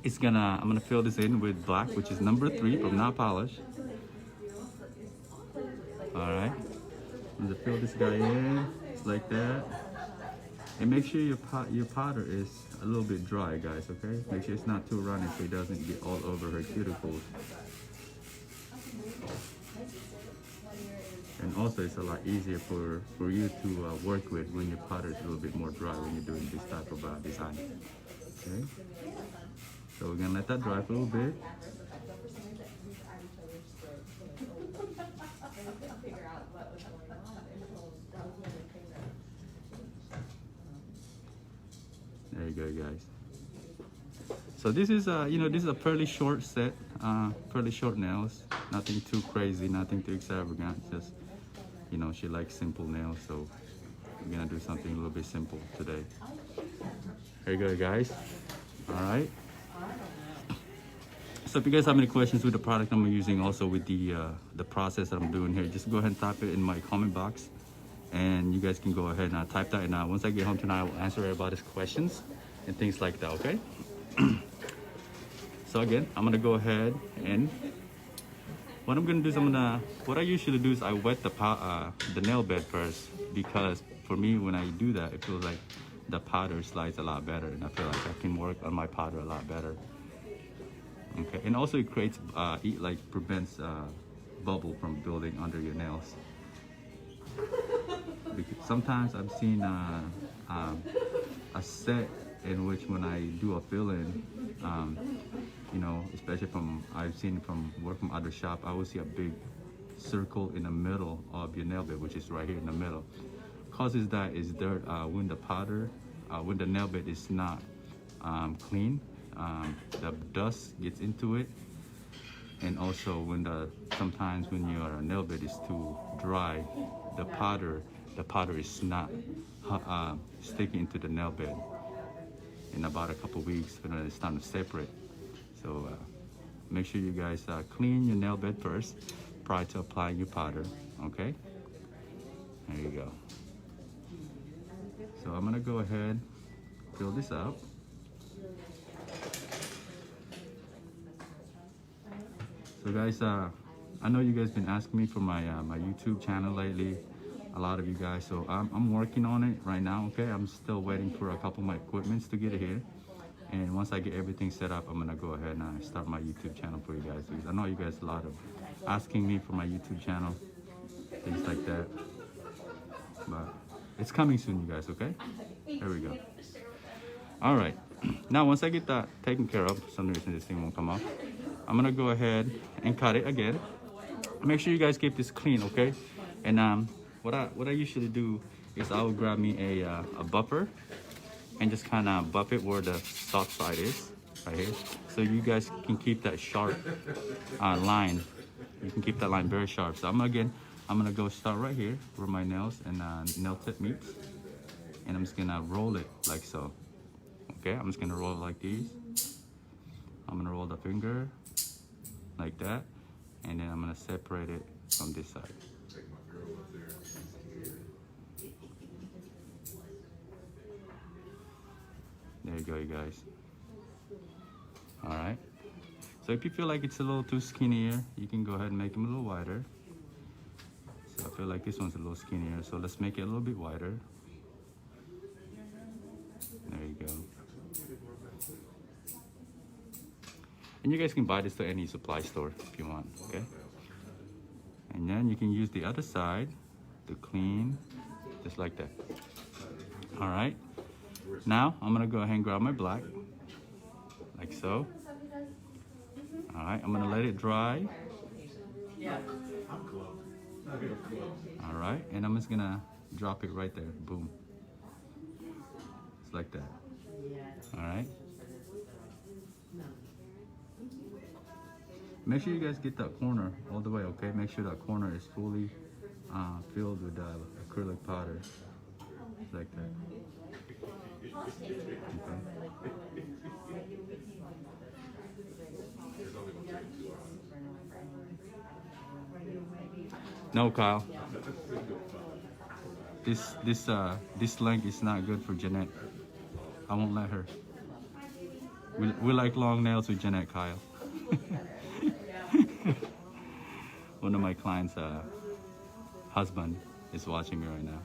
I'm gonna fill this in with black, which is number 3 from not polished. All right, I'm gonna fill this guy in just like that, and make sure your powder is a little bit dry, guys. Okay, make sure it's not too runny so it doesn't get all over her cuticles. And also, it's a lot easier for you to work with when your powder is a little bit more dry when you're doing this type of design. Okay, so we're gonna let that dry for a little bit. There you go, guys. So this is this is a fairly short set, fairly short nails. Nothing too crazy, nothing too extravagant. Just she likes simple nails, so we're gonna do something a little bit simple today. There you go, guys. All right. So if you guys have any questions with the product I'm using, also with the process that I'm doing here, just go ahead and type it in my comment box, and you guys can go ahead and type that. And once I get home tonight, I will answer everybody's questions and things like that. Okay. So again, I'm gonna go ahead and what I'm gonna do is what I usually do is I wet the nail bed first, because for me when I do that, it feels like the powder slides a lot better, and I feel like I can work on my powder a lot better. Okay, and also it creates prevents bubble from building under your nails. Because sometimes I've seen a set in which when I do a fill-in, especially I've seen from work from other shop, I will see a big circle in the middle of your nail bed, which is right here in the middle. Causes that is dirt when the powder, when the nail bed is not clean, the dust gets into it, and also sometimes when your nail bed is too dry, the powder is not sticking into the nail bed. In about a couple weeks, when it's time to separate. So make sure you guys clean your nail bed first prior to applying your powder. Okay, there you go. So I'm gonna go ahead, fill this up. So guys, I know you guys been asking me for my YouTube channel lately, a lot of you guys. So I'm working on it right now. Okay, I'm still waiting for a couple of my equipments to get here, and once I get everything set up, I'm gonna go ahead and start my YouTube channel for you guys. Because I know you guys a lot of asking me for my YouTube channel, things like that. But it's coming soon, you guys. Okay, there we go. All right, now once I get that taken care of, for some reason this thing won't come off, I'm gonna go ahead and cut it again. Make sure you guys keep this clean, okay? And what I usually do is I will grab me a buffer and just kind of buff it where the soft side is, right here. So you guys can keep that sharp line. You can keep that line very sharp. So I'm gonna go start right here where my nails and nail tip meets, and I'm just gonna roll it like so. Okay, I'm just gonna roll it like these. I'm gonna roll the finger like that, and then I'm gonna separate it from this side. There you go, you guys. All right. So if you feel like it's a little too skinnier, you can go ahead and make them a little wider. So I feel like this one's a little skinnier, so let's make it a little bit wider. There you go. And you guys can buy this to any supply store if you want, okay? And then you can use the other side to clean, just like that. All right. Now I'm gonna go ahead and grab my black, like so. All right, I'm gonna let it dry. All right, and I'm just gonna drop it right there, boom. Just like that. All right. Make sure you guys get that corner all the way, okay? Make sure that corner is fully filled with acrylic powder, just like that. Okay. No, Kyle. This length is not good for Jeanette. I won't let her. We like long nails with Jeanette Kyle. One of my clients' husband is watching me right now,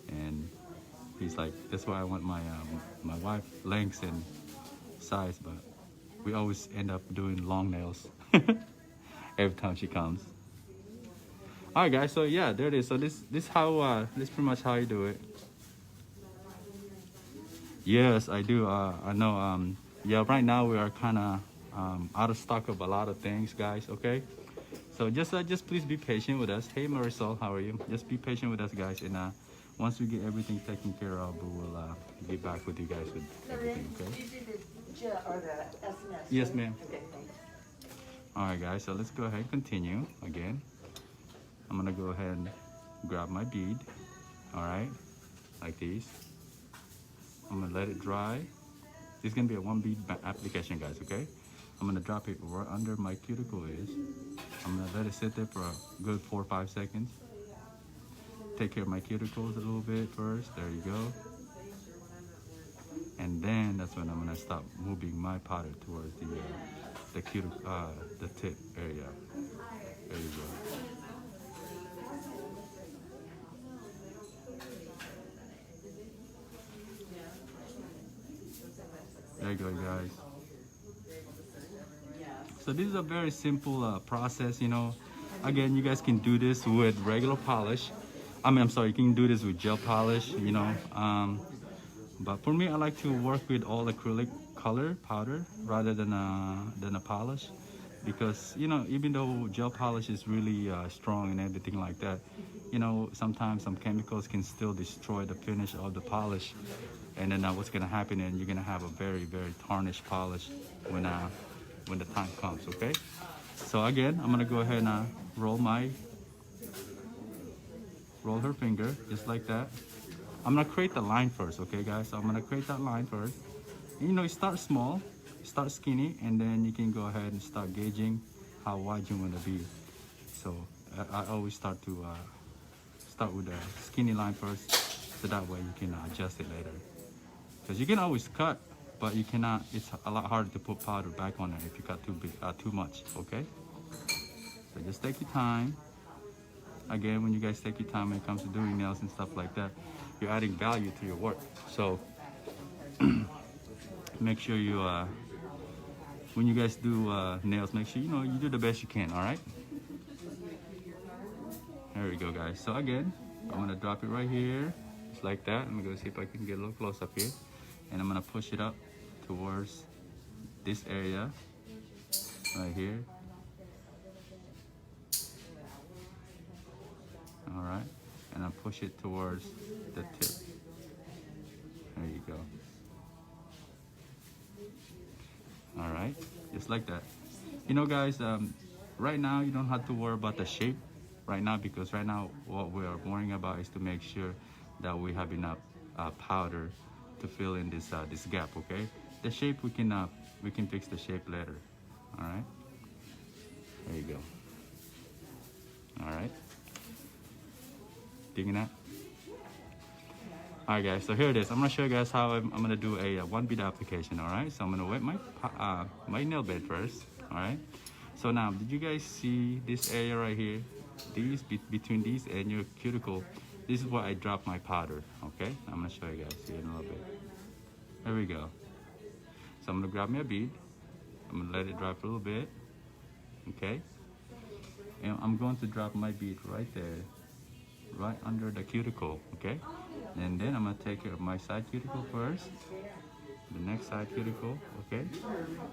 and he's like, "That's why I want my wife length and size," but we always end up doing long nails every time she comes. All right, guys. So yeah, there it is. So this pretty much how you do it. Yes, I do. I know. Yeah, right now we are kind of out of stock of a lot of things, guys. Okay. So just please be patient with us. Hey Marisol, how are you? Just be patient with us, guys, and once we get everything taken care of, we will get back with you guys with everything. Okay? Did you do the SMS? Yes, ma'am. Okay, thanks. All right, guys. So let's go ahead and continue again. I'm gonna go ahead and grab my bead. All right, like these. I'm gonna let it dry. This is gonna be a one bead application, guys. Okay? I'm gonna drop it right under my cuticle is. I'm gonna let it sit there for a good 4 or 5 seconds. Take care of my cuticles a little bit first. There you go. And then that's when I'm gonna stop moving my powder towards the cuticle, the tip area. There you go. There you go, guys. So this is a very simple process, you know. Again, you guys can do this with regular polish. I'm sorry, you can do this with gel polish, you know. But for me, I like to work with all acrylic color powder rather than a polish, because you know, even though gel polish is really strong and everything like that, you know, sometimes some chemicals can still destroy the finish of the polish, and then what's gonna happen? And you're gonna have a very tarnished polish when the time comes. Okay. So again, I'm gonna go ahead and roll her finger just like that. I'm gonna create the line first, okay, guys? So I'm gonna create that line first. And, you know, you start small, start skinny, and then you can go ahead and start gauging how wide you want to be. So I always start with the skinny line first, so that way you can adjust it later. Because you can always cut, but you cannot. It's a lot harder to put powder back on there if you cut too much. Okay. So just take your time. Again, when you guys take your time when it comes to doing nails and stuff like that, you're adding value to your work. So make sure you, when you guys do nails, make sure you do the best you can. All right. There we go, guys. So again, I'm gonna drop it right here, just like that. I'm gonna see if I can get a little close up here, and I'm gonna push it up towards this area right here. All right, and I push it towards the tip. There you go. All right, just like that. You know, guys, right now you don't have to worry about the shape right now, because right now what we are worrying about is to make sure that we have enough powder to fill in this gap. Okay, the shape we can fix the shape later. All right, there you go. All right. Digging that? Alright, guys, so here it is. I'm gonna show you guys how I'm gonna do a one bead application. All right, so I'm gonna wet my nail bed first. All right, so now did you guys see this area right here? Between these and your cuticle, this is where I drop my powder. Okay, I'm gonna show you guys here in a little bit. There we go. So I'm gonna grab me a bead. I'm gonna let it dry for a little bit. Okay, and I'm going to drop my bead right there, right under the cuticle. Okay, and then I'm gonna take care of my side cuticle first, the next side cuticle. Okay,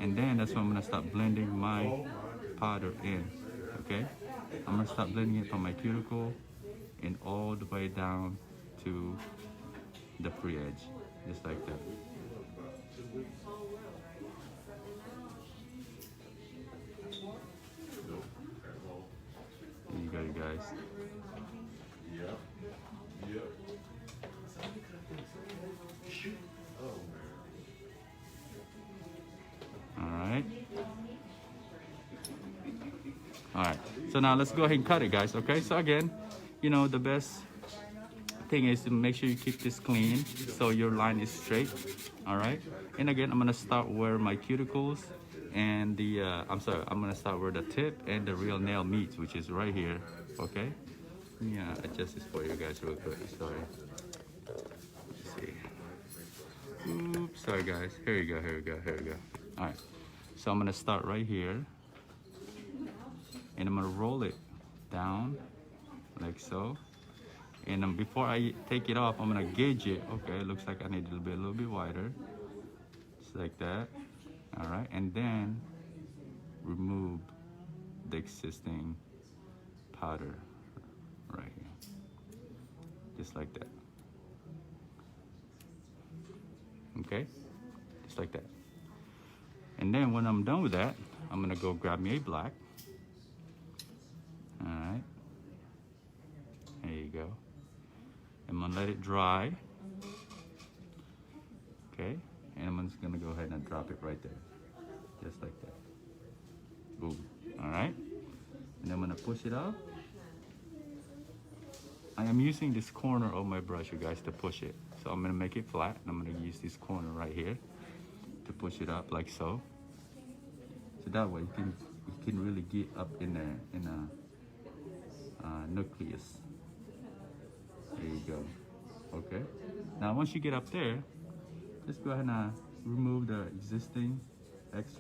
and then that's when I'm gonna start blending my powder in. Okay, I'm gonna start blending it from my cuticle and all the way down to the free edge, just like that. There you go, you guys. All right, so now let's go ahead and cut it, guys. Okay, so again, you know, the best thing is to make sure you keep this clean so your line is straight. All right, and again, I'm gonna start where my cuticles and the I'm gonna start where the tip and the real nail meets, which is right here. Okay. Yeah, adjust this for you guys real quick. Sorry. Let's see. Oops, sorry guys. Here we go. Here we go. Here we go. All right. So I'm gonna start right here, and I'm gonna roll it down like so. And before I take it off, I'm gonna gauge it. Okay, it looks like I need it to be a little bit wider, just like that. All right, and then remove the existing powder right here, just like that. Okay, just like that. And then when I'm done with that, I'm gonna go grab me a black. All right, there you go. I'm gonna let it dry. Okay, and I'm just gonna go ahead and drop it right there, just like that. Boom. All right, and I'm gonna push it up. I am using this corner of my brush, you guys, to push it. So I'm gonna make it flat, and I'm gonna use this corner right here to push it up like so. So that way you can really get up in there in a nucleus. There you go. Okay. Now once you get up there, just go ahead and remove the existing extra.